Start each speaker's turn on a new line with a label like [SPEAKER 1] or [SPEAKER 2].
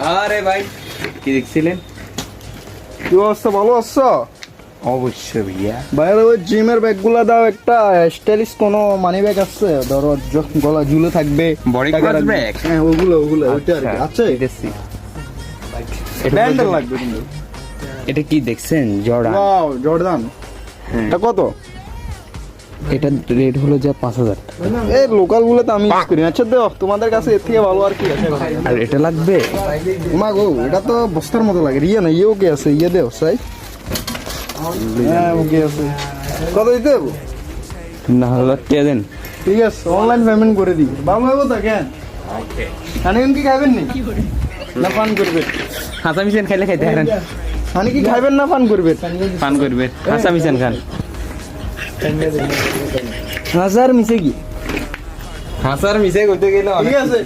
[SPEAKER 1] আরে ভাই কি দেখছিলেন?
[SPEAKER 2] কি অবস্থা, ভালো আছো?
[SPEAKER 1] অবশ্যই ভাইয়া।
[SPEAKER 2] বাইরে ওই জিমের ব্যাগগুলো দাও, একটা স্টাইলিশ কোনো মানি ব্যাগ আছে, ধরো গলা ঝুলে থাকবে,
[SPEAKER 1] Body
[SPEAKER 2] টাকা
[SPEAKER 1] clothes
[SPEAKER 2] রাখবে।
[SPEAKER 1] bag?
[SPEAKER 2] হ্যাঁ ওইগুলো ওইটা আর কি আছে।
[SPEAKER 1] দেখছি।
[SPEAKER 2] ব্যান্ডেল লাগবে কিন্তু।
[SPEAKER 1] এটা কি দেখছেন? জর্ডান।
[SPEAKER 2] Wow, Jordan.
[SPEAKER 1] হ্যাঁ।
[SPEAKER 2] এটা কত?
[SPEAKER 1] এটা রেট হলো যা 5,000 টাকা।
[SPEAKER 2] এই লোকাল গুলো তো আমি ইউজ করি। আচ্ছা দাও, তোমাদের কাছে এর থেকে ভালো আর কি আছে?
[SPEAKER 1] আর এটা লাগবে?
[SPEAKER 2] মা গো, এটা তো বস্তার মতো লাগে। ইয়ে না, ইয়ে ওকে আছে, ইয়ে দেও সাই। হ্যাঁ ওকে আছে। কত দিতে দেবো?
[SPEAKER 1] না হলে কে দেন?
[SPEAKER 2] ঠিক আছে, অনলাইন পেমেন্ট করে দিই। ভালো হবে তো কেন? হানি কি খাবেন নি? না পান করবে?
[SPEAKER 1] হাসা মিশন খাইলে খাইতে হারেন।
[SPEAKER 2] হানি কি খাবেন না পান করবে?
[SPEAKER 1] পান করবে। হাসা মিশন খান।
[SPEAKER 2] হাজার মিশে কি?
[SPEAKER 1] হাসার মিশে করতে গেলে
[SPEAKER 2] ঠিক আছে।